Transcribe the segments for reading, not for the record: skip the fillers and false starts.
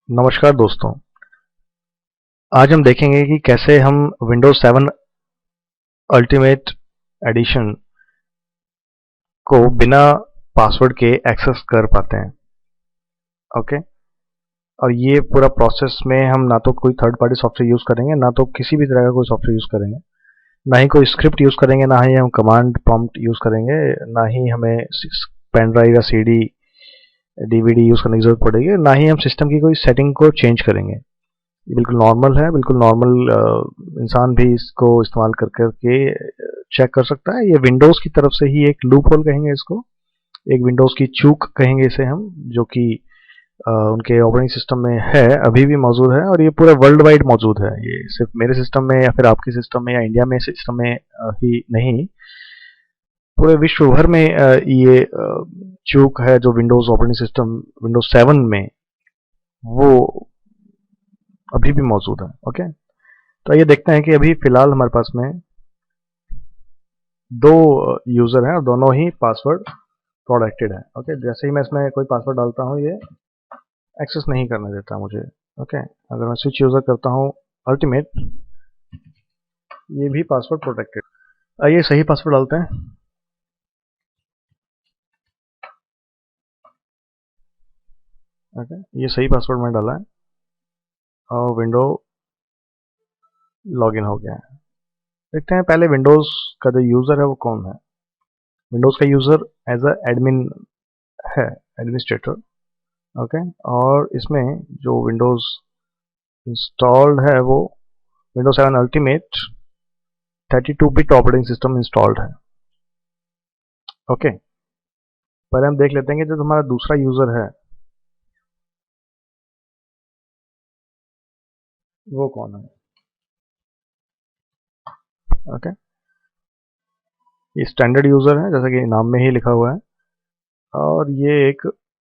नमस्कार दोस्तों। आज हम देखेंगे कि कैसे हम विंडोज 7 अल्टीमेट एडिशन को बिना पासवर्ड के एक्सेस कर पाते हैं। ओके। और ये पूरा प्रोसेस में हम ना तो कोई थर्ड पार्टी सॉफ्टवेयर यूज़ करेंगे, ना तो किसी भी तरह का कोई सॉफ्टवेयर यूज़ करेंगे, ना ही कोई स्क्रिप्ट यूज़ करेंगे, ना ही हम कमांड प्रॉम्प्ट यूज़ करेंगे, ना ही हमें पेन ड्राइव या सीडी डीवीडी यूज़ करने की जरूरत पड़ेगी, ना ही हम सिस्टम की कोई सेटिंग को चेंज करेंगे। ये बिल्कुल नॉर्मल है, बिल्कुल नॉर्मल इंसान भी इसको इस्तेमाल कर करके चेक कर सकता है। ये विंडोज़ की तरफ से ही एक लूप होल कहेंगे इसको, एक विंडोज़ की चूक कहेंगे इसे हम, जो कि उनके ऑपरेटिंग सिस्टम में है, अभी भी मौजूद है, और ये पूरे वर्ल्ड वाइड मौजूद है। ये सिर्फ मेरे सिस्टम में या फिर आपके सिस्टम में या इंडिया में सिस्टम में ही नहीं, पूरे विश्व भर में ये चूक है जो विंडोज़ ऑपरेटिंग सिस्टम विंडोज़ 7 में वो अभी भी मौजूद है। ओके। तो ये देखते हैं कि अभी फिलहाल हमारे पास में दो यूज़र हैं और दोनों ही पासवर्ड प्रोटेक्टेड है। ओके। जैसे ही मैं इसमें कोई पासवर्ड डालता हूँ, ये एक्सेस नहीं करने देता मुझे। ओके। अगर मैं स्विच यूज़र करता हूँ अल्टीमेट, ये भी पासवर्ड प्रोटेक्टेड। आइए सही पासवर्ड डालते हैं। ओके। ये सही पासवर्ड मैंने डाला है और विंडो लॉगिन हो गया है। देखते हैं पहले विंडोज़ का जो यूज़र है वो कौन है। विंडोज़ का यूज़र एज अ एडमिन है, एडमिनिस्ट्रेटर। ओके। और इसमें जो विंडोज़ इंस्टॉल्ड है वो Windows 7 ultimate 32 bit operating system installed है। ओके। पहले हम देख लेते हैं कि जो हमारा दूसरा यूज़र है वो कौन है। ओके। ये स्टैंडर्ड यूज़र है, जैसा कि नाम में ही लिखा हुआ है, और ये एक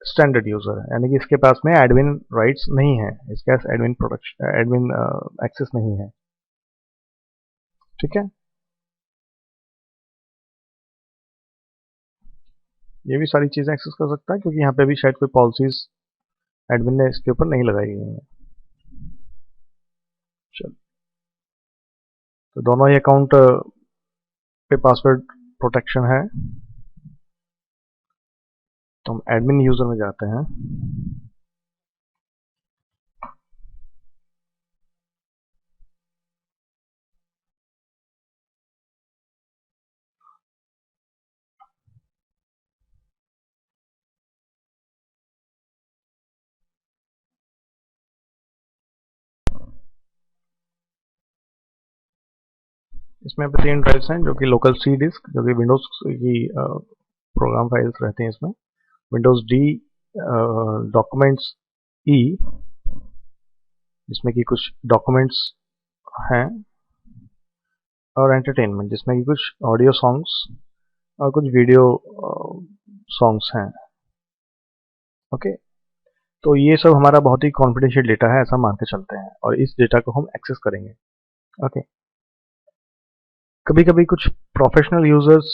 स्टैंडर्ड यूज़र है, यानी कि इसके पास में एडमिन राइट्स नहीं है, इसके पास एडमिन प्रोटेक्शन एडमिन एक्सेस नहीं है। ठीक है। ये भी सारी चीज़ें एक्सेस कर सकता है, क्योंकि यहाँ पे भी शायद कोई पॉलिसीज एडमिन ने इसके ऊपर नहीं लगाई गई हैं। चलो, तो दोनों ही अकाउंट पे पासवर्ड प्रोटेक्शन है। तो हम एडमिन यूज़र में जाते हैं। इसमें पे 3 ड्राइव्स हैं, जो कि लोकल सी डिस्क, जो कि विंडोज़ की प्रोग्राम फाइल्स रहती हैं इसमें, विंडोज़ डी डॉक्यूमेंट्स ई, जिसमें कि कुछ डॉक्यूमेंट्स हैं, और एंटरटेनमेंट, जिसमें कि कुछ ऑडियो सॉन्ग्स और कुछ वीडियो सॉन्ग्स हैं। ओके। तो ये सब हमारा बहुत ही कॉन्फिडेंशियल डेटा है, ऐसा मान के चलते हैं, और इस डेटा को हम एक्सेस करेंगे। ओके। कभी कभी कुछ प्रोफेशनल यूजर्स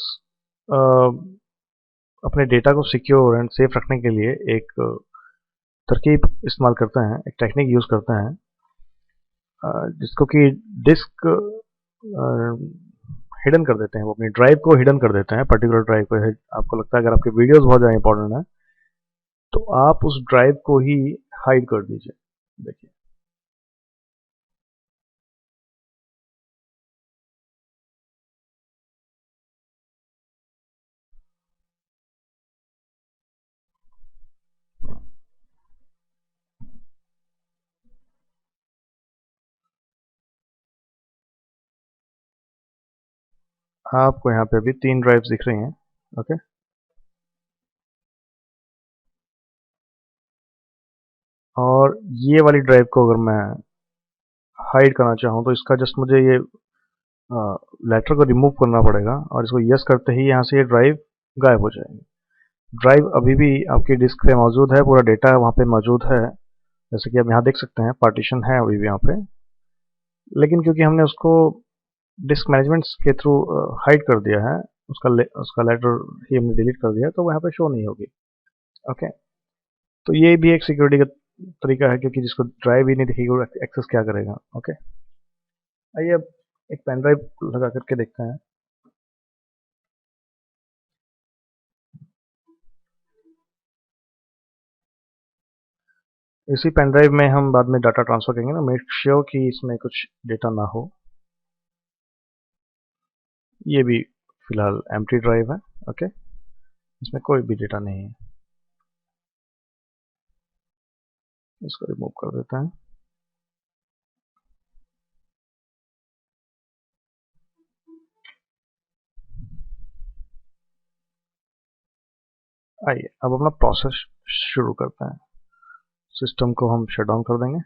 अपने डेटा को सिक्योर एंड सेफ रखने के लिए एक तरकीब इस्तेमाल करते हैं, एक टेक्निक यूज़ करते हैं, जिसको कि डिस्क हिडन कर देते हैं। वो अपनी ड्राइव को हिडन कर देते हैं, पर्टिकुलर ड्राइव को। आपको लगता है अगर आपके वीडियोस बहुत ज़्यादा इंपॉर्टेंट है तो आप उस ड्राइव को ही हाइड कर दीजिए। देखिए, आपको यहाँ पे अभी 3 ड्राइव्स दिख रही हैं। ओके। और ये वाली ड्राइव को अगर मैं हाइड करना चाहूँ तो इसका जस्ट मुझे ये लेटर को रिमूव करना पड़ेगा, और इसको यस करते ही यहाँ से ये ड्राइव गायब हो जाएगी। ड्राइव अभी भी आपकी डिस्क पे मौजूद है, पूरा डेटा वहाँ पे मौजूद है, जैसे कि आप यहाँ देख सकते हैं, पार्टीशन है अभी भी यहाँ पे। लेकिन क्योंकि हमने उसको डिस्क मैनेजमेंट के थ्रू हाइड कर दिया है, उसका लेटर ही हमने डिलीट कर दिया, तो वो यहाँ पे शो नहीं होगी। ओके। तो ये भी एक सिक्योरिटी का तरीका है, क्योंकि जिसको ड्राइव ही नहीं दिखेगी वो एक्सेस क्या करेगा। ओके, आइए अब एक पेन ड्राइव लगा करके देखते हैं। इसी पेन ड्राइव में हम बाद में डाटा ट्रांसफर करेंगे ना, मेक श्योर कि इसमें कुछ डेटा ना हो। ये भी फिलहाल एम्प्टी ड्राइव है। ओके, इसमें कोई भी डेटा नहीं है। इसको रिमूव कर देते हैं। आइए अब अपना प्रोसेस शुरू करते हैं। सिस्टम को हम शट डाउन कर देंगे।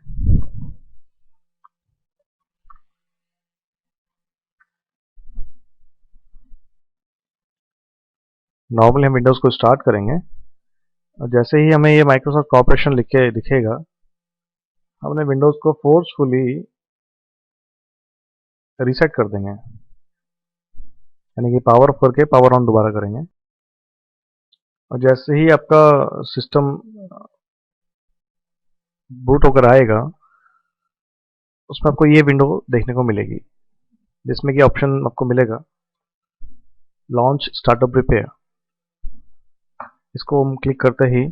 नॉर्मली हम विंडोज़ को स्टार्ट करेंगे और जैसे ही हमें ये माइक्रोसॉफ्ट कॉर्पोरेशन लिख के दिखेगा, हमने विंडोज़ को फोर्सफुली रीसेट कर देंगे, यानी कि पावर ऑफ करके पावर ऑन दोबारा करेंगे। और जैसे ही आपका सिस्टम बूट होकर आएगा, उसमें आपको ये विंडो देखने को मिलेगी, जिसमें कि ऑप्शन आपको मिलेगा लॉन्च स्टार्टअप रिपेयर। इसको हम क्लिक करते ही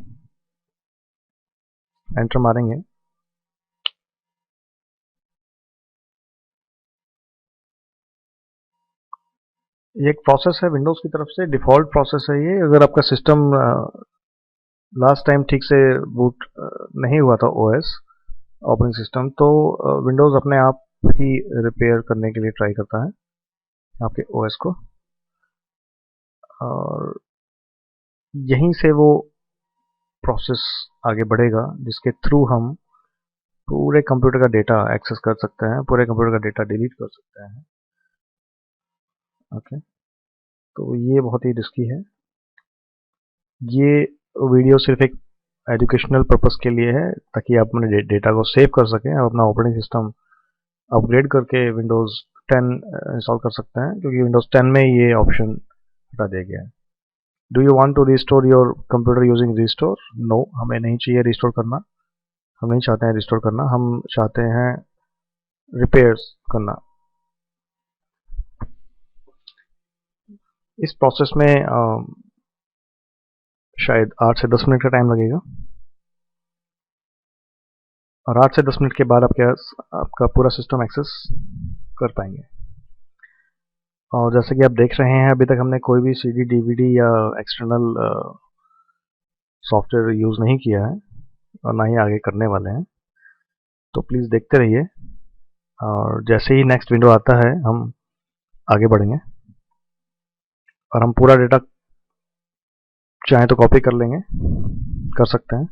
एंटर मारेंगे। ये एक प्रोसेस है विंडोज़ की तरफ से, डिफ़ॉल्ट प्रोसेस है ये। अगर आपका सिस्टम लास्ट टाइम ठीक से बूट नहीं हुआ था, ओएस ऑपरेटिंग सिस्टम, तो विंडोज़ अपने आप ही रिपेयर करने के लिए ट्राई करता है आपके ओएस को, और यहीं से वो प्रोसेस आगे बढ़ेगा, जिसके थ्रू हम पूरे कंप्यूटर का डेटा एक्सेस कर सकते हैं, पूरे कंप्यूटर का डेटा डिलीट कर सकते हैं। ओके, तो ये बहुत ही रिस्की है। ये वीडियो सिर्फ एक एजुकेशनल पर्पस के लिए है, ताकि आप अपने डेटा को सेव कर सकें और अपना ऑपरेटिंग सिस्टम अपग्रेड करके विंडोज़ 10 इंस्टॉल कर सकते हैं, क्योंकि विंडोज़ 10 में ये ऑप्शन हटा दिया गया है। Do you want to restore your computer using restore? No, हमें नहीं चाहिए रिस्टोर करना। हम नहीं चाहते हैं रिस्टोर करना, हम चाहते हैं रिपेयर्स करना। इस प्रोसेस में शायद 8 से 10 मिनट का टाइम लगेगा, और 8 से 10 मिनट के बाद आपका पूरा सिस्टम एक्सेस कर पाएंगे। और जैसे कि आप देख रहे हैं, अभी तक हमने कोई भी सीडी, डीवीडी या एक्सटर्नल सॉफ्टवेयर यूज़ नहीं किया है, और ना ही आगे करने वाले हैं। तो प्लीज़ देखते रहिए, और जैसे ही नेक्स्ट विंडो आता है हम आगे बढ़ेंगे, और हम पूरा डेटा चाहें तो कॉपी कर लेंगे, कर सकते हैं।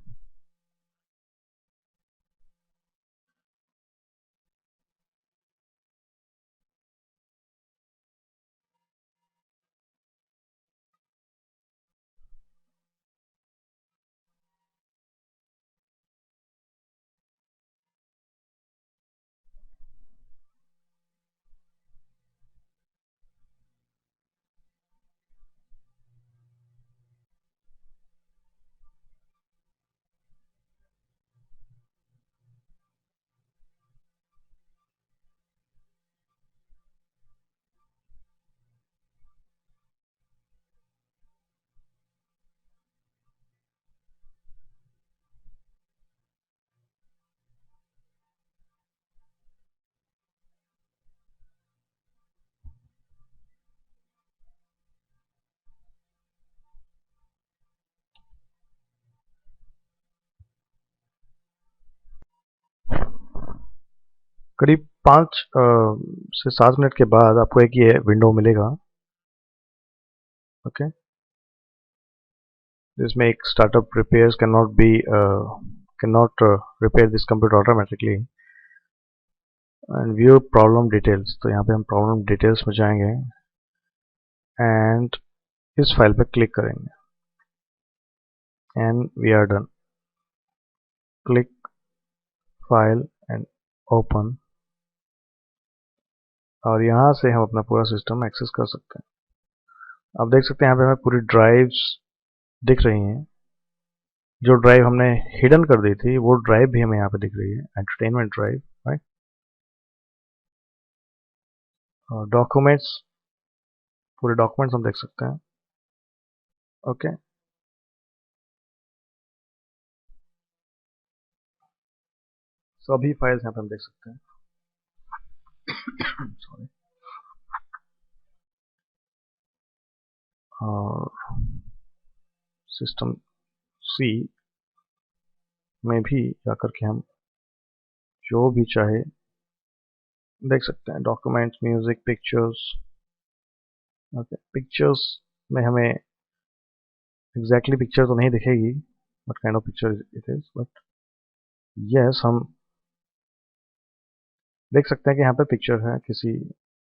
करीब 5 से 7 मिनट के बाद आपको एक ये विंडो मिलेगा। ओके, जिसमें एक startup repairs can not repair this computer automatically and view problem details. तो यहाँ पे हम प्रॉब्लम डिटेल्स में जाएंगे एंड इस फाइल पे क्लिक करेंगे and we are done. Click file and open, और यहाँ से हम अपना पूरा सिस्टम एक्सेस कर सकते हैं। आप देख सकते हैं यहाँ पे हमें पूरी ड्राइव्स दिख रही हैं, जो ड्राइव हमने हिडन कर दी थी वो ड्राइव भी हमें यहाँ पे दिख रही है, एंटरटेनमेंट ड्राइव, राइट। और डॉक्यूमेंट्स, पूरे डॉक्यूमेंट्स हम देख सकते हैं। ओके, सभी फाइल्स यहाँ पे हम देख सकते हैं। सॉरी। और सिस्टम सी में भी जाकर के हम जो भी चाहे देख सकते हैं, documents, music, pictures. Okay, pictures में हमें एग्जैक्टली पिक्चर तो नहीं दिखेगी, but kind of picture it is, but yes हम देख सकते हैं कि यहाँ पे पिक्चर है किसी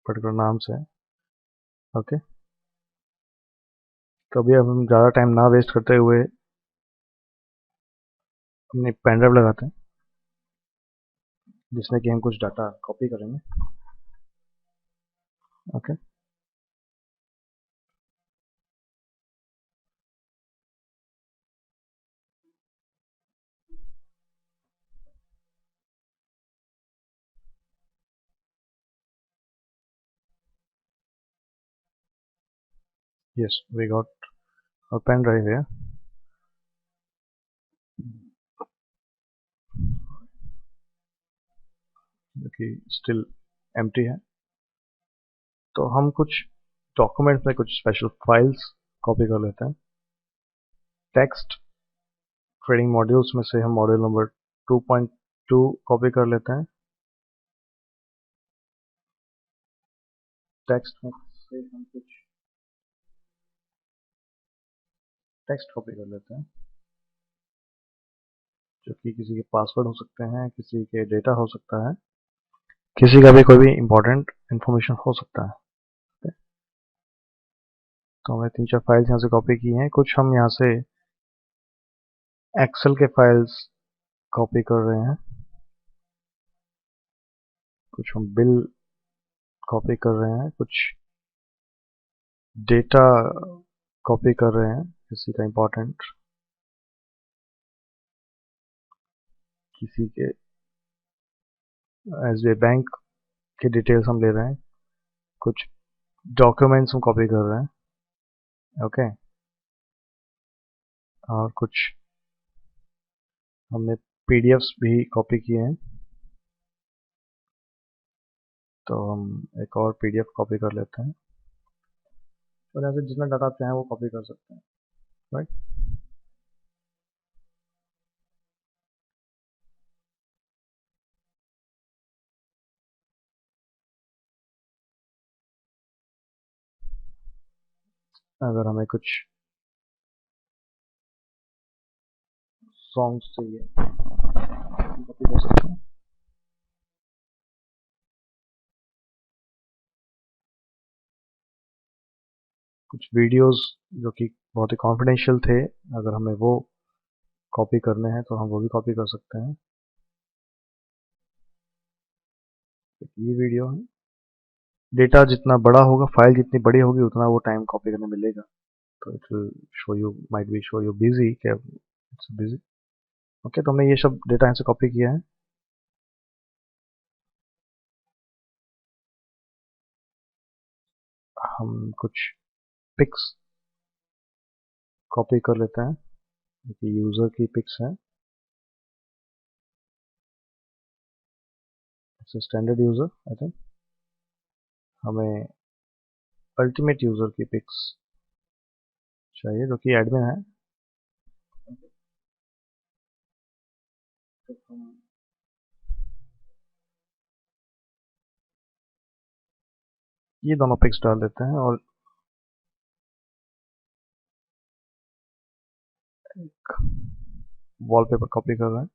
पर्टिकुलर नाम से। ओके, तो अभी अब हम ज़्यादा टाइम ना वेस्ट करते हुए अपनी पेन ड्राइव लगाते हैं, जिसमें कि हम कुछ डाटा कॉपी करेंगे। Okay, yes we got a pen drive है, जो कि स्टिल एम्प्टी है। तो हम कुछ डॉक्यूमेंट्स में कुछ स्पेशल फाइल्स कॉपी कर लेते हैं। टेक्स्ट ट्रेडिंग मॉड्यूल्स में से हम मॉड्यूल नंबर 2.2 कॉपी कर लेते हैं। टेक्स्ट में से हम कुछ टेक्स्ट कॉपी कर लेते हैं, जो कि किसी के पासवर्ड हो सकते हैं, किसी के डेटा हो सकता है, किसी का भी कोई भी इंपॉर्टेंट इंफॉर्मेशन हो सकता है। तो हमने 3-4 फाइल्स यहाँ से कॉपी की हैं। कुछ हम यहाँ से एक्सेल के फाइल्स कॉपी कर रहे हैं, कुछ हम बिल कॉपी कर रहे हैं, कुछ डेटा कॉपी कर रहे हैं किसी का इंपॉर्टेंट, किसी के एसबीआई बैंक के डिटेल्स हम ले रहे हैं, कुछ डॉक्यूमेंट्स हम कॉपी कर रहे हैं। ओके, और कुछ हमने पीडीएफ्स भी कॉपी किए हैं, तो हम एक और पीडीएफ कॉपी कर लेते हैं। और यहाँ से जितना डाटा आप चाहें वो कॉपी कर सकते हैं, राइट। अगर हमें कुछ सॉन्ग्स चाहिए कॉपी कर सकते हैं। कुछ वीडियोस जो कि बहुत ही कॉन्फिडेंशियल थे, अगर हमें वो कॉपी करने हैं तो हम वो भी कॉपी कर सकते हैं। ये वीडियो है, डेटा जितना बड़ा होगा, फाइल जितनी बड़ी होगी, उतना वो टाइम कॉपी करने में मिलेगा। तो it will show you, might be show you busy, क्या इट्स बिजी। ओके, तो हमने ये सब डेटा यहाँ से कॉपी किया है। हम कुछ पिक्स कॉपी कर लेते हैं, जो कि यूजर की पिक्स हैं, स्टैंडर्ड यूजर आई थिंक। हमें अल्टीमेट यूजर की पिक्स चाहिए, जो कि एडमिन है। तो हम ये दोनों पिक्स डाल देते हैं और एक वॉलपेपर कॉपी कर रहे हैं,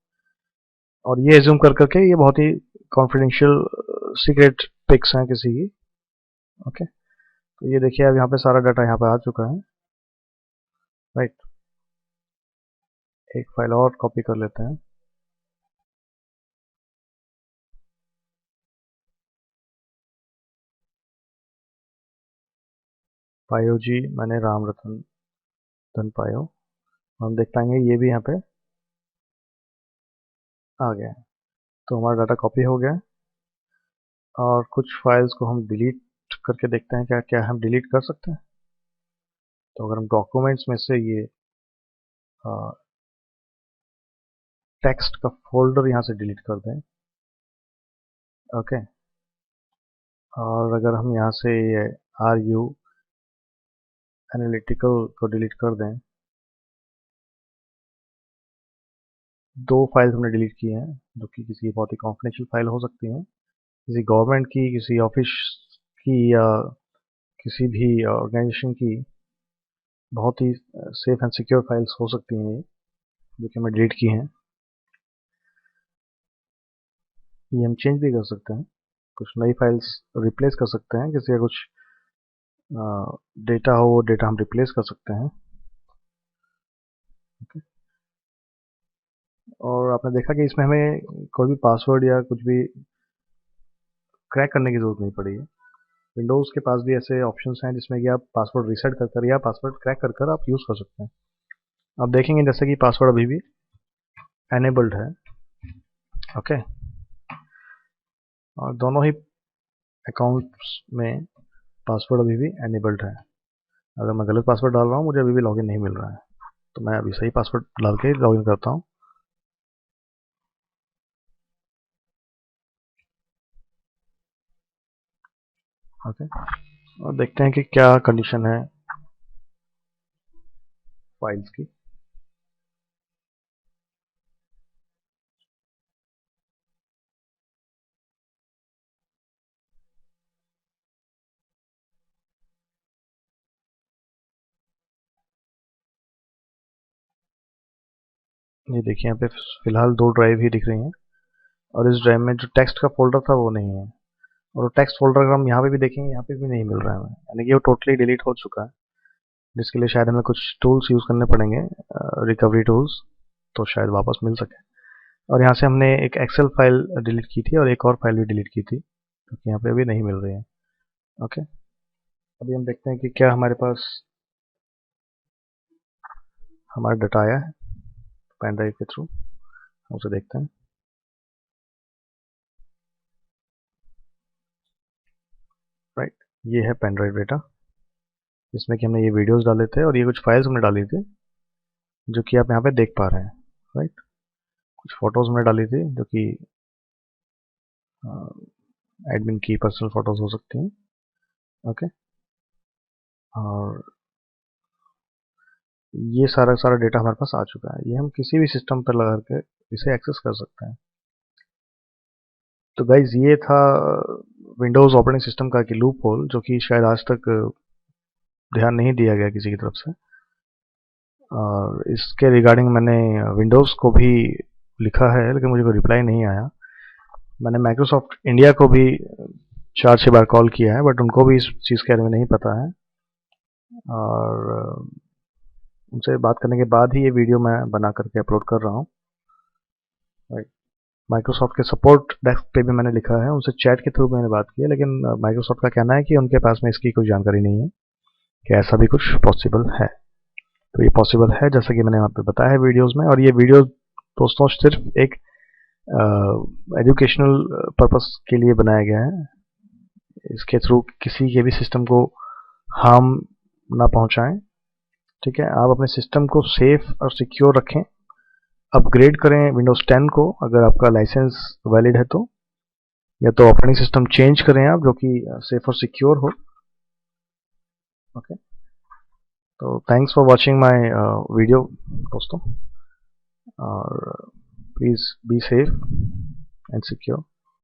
और ये एज्यूम कर करके ये बहुत ही कॉन्फिडेंशियल सीक्रेट पिक्स हैं किसी की। ओके, तो ये देखिए अब यहाँ पे सारा डाटा यहाँ पे आ चुका है, राइट। एक फाइल और कॉपी कर लेते हैं। पायो जी मैंने राम रतन धन पायो, हम देख पाएंगे ये भी यहाँ पे आ गया। तो हमारा डाटा कॉपी हो गया और कुछ फाइल्स को हम डिलीट करके देखते हैं क्या क्या हम डिलीट कर सकते हैं। तो अगर हम डॉक्यूमेंट्स में से ये टेक्स्ट का फोल्डर यहाँ से डिलीट कर दें, ओके, और अगर हम यहाँ से ये RU एनालिटिकल को डिलीट कर दें, दो फाइल्स हमने डिलीट की हैं जो कि किसी बहुत ही कॉन्फिडेंशियल फाइल हो सकती हैं, किसी गवर्नमेंट की, किसी ऑफिस की या किसी भी ऑर्गेनाइजेशन की बहुत ही सेफ एंड सिक्योर फाइल्स हो सकती हैं ये, जो कि हमने डिलीट की हैं। ये हम चेंज भी कर सकते हैं, कुछ नई फाइल्स रिप्लेस कर सकते हैं, किसी का कुछ डेटा हो वो डेटा हम रिप्लेस कर सकते हैं। ओके, और आपने देखा कि इसमें हमें कोई भी पासवर्ड या कुछ भी क्रैक करने की ज़रूरत नहीं पड़ी है। विंडोज़ के पास भी ऐसे ऑप्शंस हैं जिसमें कि आप पासवर्ड रीसेट कर कर या पासवर्ड क्रैक कर कर आप यूज़ कर सकते हैं। आप देखेंगे जैसे कि पासवर्ड अभी भी एनेबल्ड है, ओके, और दोनों ही अकाउंट्स में पासवर्ड अभी भी एनेबल्ड है। अगर मैं गलत पासवर्ड डाल रहा हूँ मुझे अभी भी लॉगिन नहीं मिल रहा है, तो मैं अभी सही पासवर्ड डाल के लॉगिन करता हूँ। ओके, और देखते हैं कि क्या कंडीशन है फाइल्स की। ये देखिए यहाँ पे फिलहाल 2 ड्राइव ही दिख रही हैं और इस ड्राइव में जो टेक्स्ट का फोल्डर था वो नहीं है, और टेक्स्ट फोल्डर अगर हम यहाँ पे भी देखेंगे यहाँ पे भी नहीं मिल रहा है हमें, यानी कि वो टोटली डिलीट हो चुका है, जिसके लिए शायद हमें कुछ टूल्स यूज़ करने पड़ेंगे, रिकवरी टूल्स, तो शायद वापस मिल सके। और यहाँ से हमने एक एक्सेल फाइल डिलीट की थी और एक और फाइल भी डिलीट की थी, जो कि यहाँ पे अभी नहीं मिल रही है। ओके, अभी हम देखते हैं कि क्या हमारे पास हमारा डाटा आया है पेन ड्राइव के थ्रू, हम उसे देखते हैं। राइट, ये है पेन ड्राइव डेटा, जिसमें कि हमने ये वीडियोस डाले थे और ये कुछ फाइल्स हमने डाली थी जो कि आप यहाँ पे देख पा रहे हैं। राइट, कुछ फोटोज हमने डाली थी जो कि एडमिन की पर्सनल फोटोज हो सकती हैं। ओके, और ये सारा सारा डेटा हमारे पास आ चुका है, ये हम किसी भी सिस्टम पर लगा के इसे एक्सेस कर सकते हैं। तो गाइज ये था विंडोज़ ऑपरेटिंग सिस्टम का कि लूप होल, जो कि शायद आज तक ध्यान नहीं दिया गया किसी की तरफ से, और इसके रिगार्डिंग मैंने विंडोज़ को भी लिखा है लेकिन मुझे कोई रिप्लाई नहीं आया। मैंने माइक्रोसॉफ्ट इंडिया को भी 4-6 बार कॉल किया है बट उनको भी इस चीज़ के बारे में नहीं पता है, और उनसे बात करने के बाद ही ये वीडियो मैं बना करके अपलोड कर रहा हूँ। माइक्रोसॉफ्ट के सपोर्ट डेस्क पे भी मैंने लिखा है, उनसे चैट के थ्रू मैंने बात की है, लेकिन माइक्रोसॉफ्ट का कहना है कि उनके पास में इसकी कोई जानकारी नहीं है कि ऐसा भी कुछ पॉसिबल है। तो ये पॉसिबल है जैसा कि मैंने यहाँ पे बताया है वीडियोज़ में, और ये वीडियो दोस्तों सिर्फ एक एजुकेशनल पर्पस के लिए बनाया गया है। इसके थ्रू किसी के भी सिस्टम को हार्म ना पहुंचाएं, ठीक है। आप अपने सिस्टम को सेफ और सिक्योर रखें, अपग्रेड करें विंडोज़ 10 को अगर आपका लाइसेंस वैलिड है तो, या तो ऑपरेटिंग सिस्टम चेंज करें आप जो कि सेफ और सिक्योर हो। ओके, तो thanks for watching my video दोस्तों, और please be safe and secure.